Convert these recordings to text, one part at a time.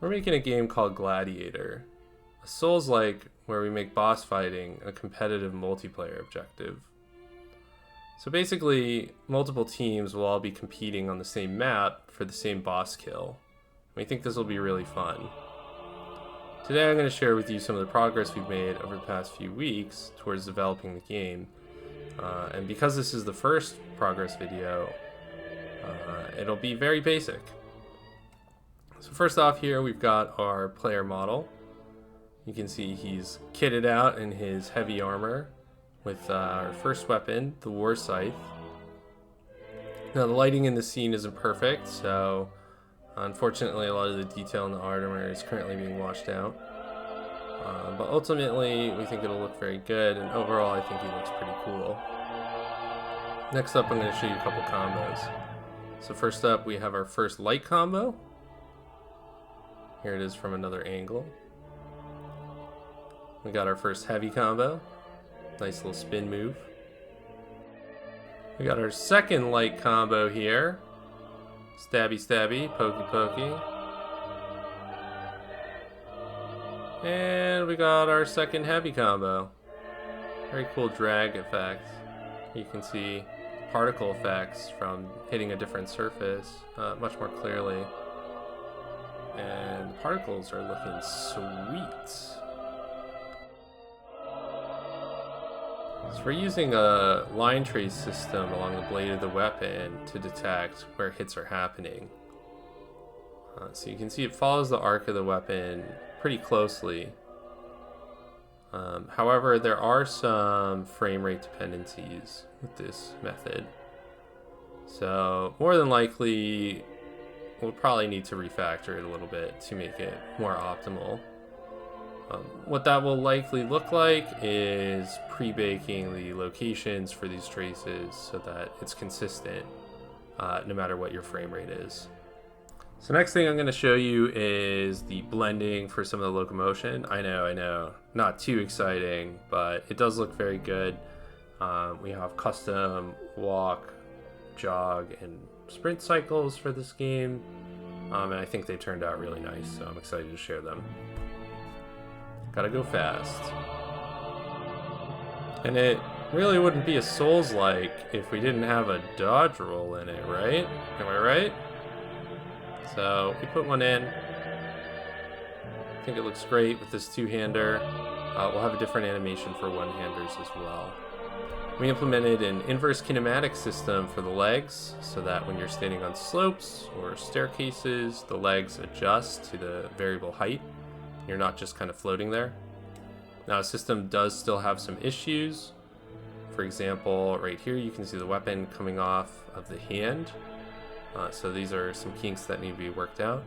We're making a game called Gladiator, a Souls-like where we make boss fighting a competitive multiplayer objective. So basically, multiple teams will all be competing on the same map for the same boss kill. We think this will be really fun. Today I'm going to share with you some of the progress we've made over the past few weeks towards developing the game. And because this is the first progress video, it'll be very basic. So first off here, we've got our player model. You can see he's kitted out in his heavy armor with our first weapon, the war scythe. Now the lighting in the scene isn't perfect, so unfortunately a lot of the detail in the armor is currently being washed out. But ultimately we think it'll look very good, and overall I think he looks pretty cool. Next up I'm going to show you a couple combos. So first up we have our first light combo. Here it is from another angle. We got our first heavy combo. Nice little spin move. We got our second light combo here. Stabby stabby, pokey pokey. And we got our second heavy combo. Very cool drag effect. You can see particle effects from hitting a different surface much more clearly. And the particles are looking sweet. So we're using a line trace system along the blade of the weapon to detect where hits are happening. So you can see it follows the arc of the weapon pretty closely. However, there are some frame rate dependencies with this method. So more than likely, we'll probably need to refactor it a little bit to make it more optimal. What that will likely look like is pre-baking the locations for these traces so that it's consistent no matter what your frame rate is. So next thing I'm going to show you is the blending for some of the locomotion. I know, not too exciting, but it does look very good. We have custom walk, jog, and sprint cycles for this game, and I think they turned out really nice, so I'm excited to share them. Gotta go fast. And it really wouldn't be a Souls-like if we didn't have a dodge roll in it, right? Am I right? So we put one in. I think it looks great with this two-hander. We'll have a different animation for one-handers as well. We implemented an inverse kinematic system for the legs so that when you're standing on slopes or staircases, the legs adjust to the variable height. You're not just kind of floating there. Now, the system does still have some issues. For example, right here you can see the weapon coming off of the hand. So these are some kinks that need to be worked out.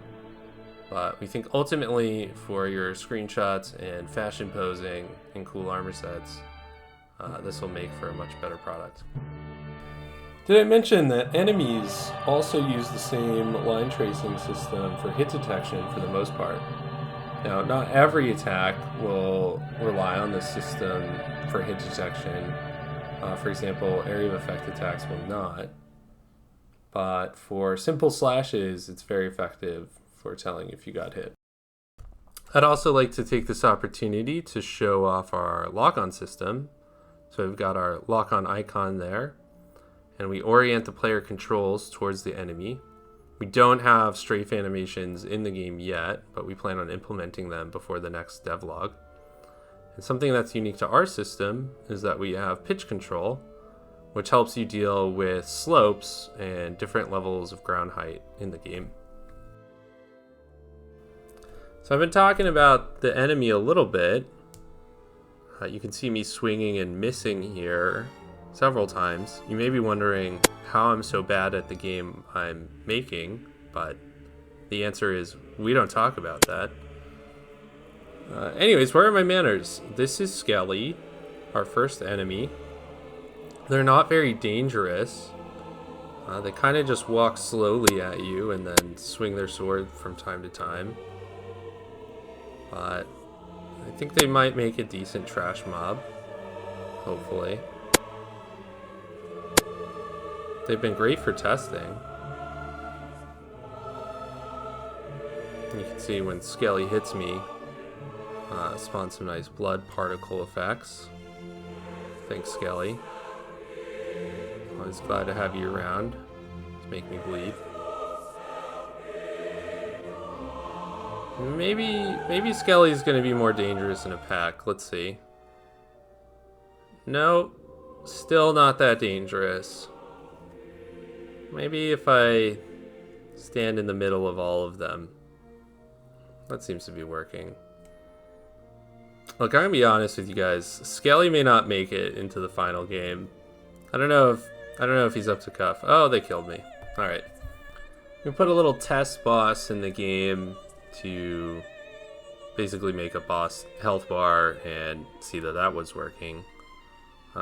But we think ultimately for your screenshots and fashion posing and cool armor sets, this will make for a much better product. Did I mention that enemies also use the same line tracing system for hit detection for the most part? Now, not every attack will rely on this system for hit detection. For example, area of effect attacks will not. But for simple slashes, it's very effective for telling if you got hit. I'd also like to take this opportunity to show off our lock-on system. So we've got our lock-on icon there, and we orient the player controls towards the enemy. We don't have strafe animations in the game yet, but we plan on implementing them before the next devlog. And something that's unique to our system is that we have pitch control, which helps you deal with slopes and different levels of ground height in the game. So I've been talking about the enemy a little bit. You can see me swinging and missing here several times. You may be wondering how I'm so bad at the game I'm making, but the answer is we don't talk about that. Anyways, where are my manners? This is Skelly, our first enemy. They're not very dangerous. They kind of just walk slowly at you and then swing their sword from time to time. But I think they might make a decent trash mob, hopefully. They've been great for testing. You can see when Skelly hits me, spawns some nice blood particle effects. Thanks, Skelly. Always glad to have you around to make me bleed. Maybe Skelly's gonna be more dangerous in a pack. Let's see. No, still not that dangerous. Maybe if I stand in the middle of all of them. That seems to be working. Look, I'm gonna be honest with you guys. Skelly may not make it into the final game. I don't know if he's up to cuff. Oh, they killed me. All right. We put a little test boss in the game to basically make a boss health bar and see that that was working.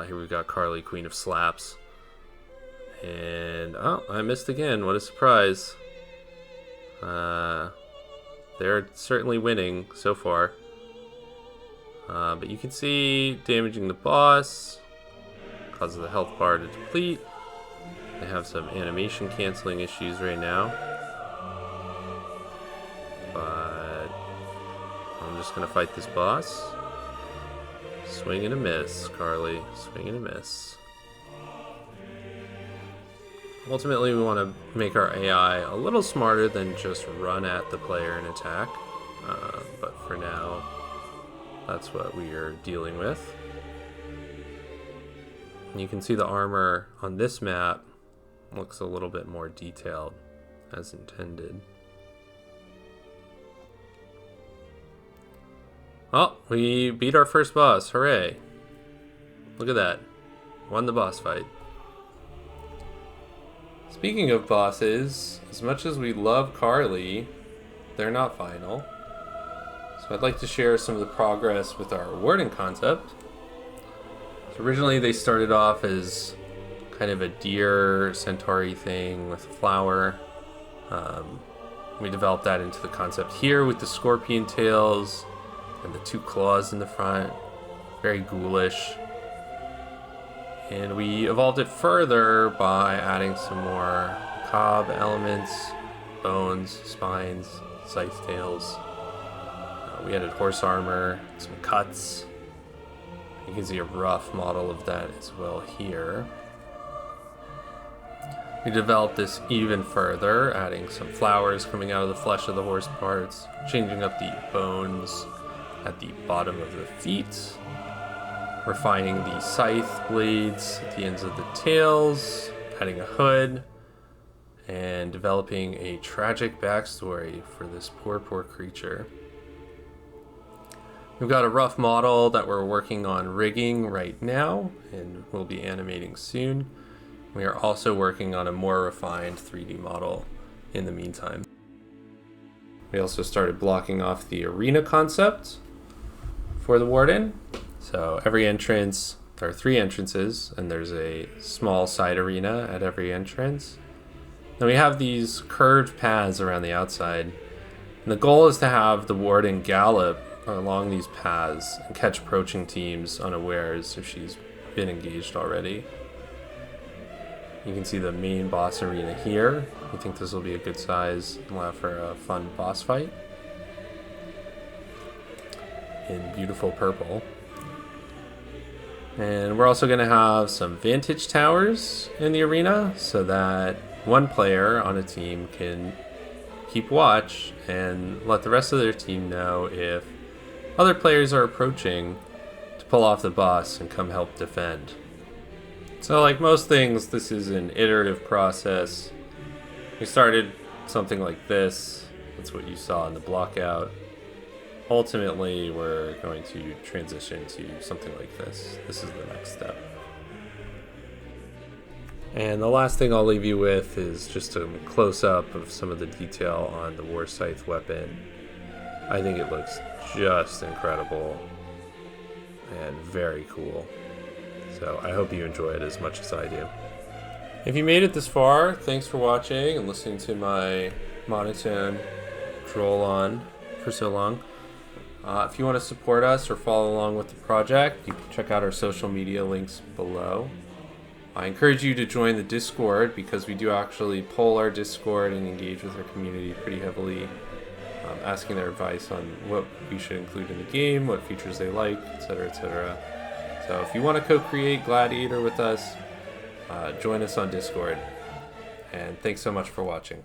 Here we've got Carly, Queen of Slaps. And, oh, I missed again. What a surprise. They're certainly winning so far. But you can see damaging the boss causes the health bar to deplete. They have some animation canceling issues right now. But I'm just going to fight this boss. Swing and a miss, Carly. Swing and a miss. Ultimately, we want to make our AI a little smarter than just run at the player and attack. But for now, that's what we are dealing with. And you can see the armor on this map looks a little bit more detailed as intended. Oh, we beat our first boss. Hooray. Look at that. Won the boss fight. Speaking of bosses, as much as we love Carly, they're not final. So I'd like to share some of the progress with our warden concept. So originally they started off as kind of a deer centauri thing with a flower. We developed that into the concept here with the scorpion tails and the two claws in the front. Very ghoulish. And we evolved it further by adding some more cob elements, bones, spines, scythe tails. We added horse armor, some cuts. You can see a rough model of that as well here. We developed this even further, adding some flowers coming out of the flesh of the horse parts, changing up the bones at the bottom of the feet, refining the scythe blades at the ends of the tails, adding a hood, and developing a tragic backstory for this poor creature. We've got a rough model that we're working on rigging right now, and we'll be animating soon. We are also working on a more refined 3D model in the meantime. We also started blocking off the arena concept for the warden. So every entrance, there are 3 entrances, and there's a small side arena at every entrance. Then we have these curved paths around the outside. And the goal is to have the warden gallop along these paths and catch approaching teams unawares if she's been engaged already. You can see the main boss arena here. We think this will be a good size and allow for a fun boss fight in beautiful purple. And we're also going to have some vantage towers in the arena so that one player on a team can keep watch and let the rest of their team know if other players are approaching to pull off the boss and come help defend. So like most things, this is an iterative process. We started something like this. That's what you saw in the blockout. Ultimately, we're going to transition to something like this. This is the next step. And the last thing I'll leave you with is just a close-up of some of the detail on the War Scythe weapon. I think it looks just incredible and very cool. So I hope you enjoy it as much as I do. If you made it this far, thanks for watching and listening to my monotone droll on for so long. If you want to support us or follow along with the project, you can check out our social media links below. I encourage you to join the Discord because we do actually poll our Discord and engage with our community pretty heavily. asking their advice on what we should include in the game, what features they like, etc., etc. So if you want to co-create Gladiator with us, join us on Discord. And thanks so much for watching.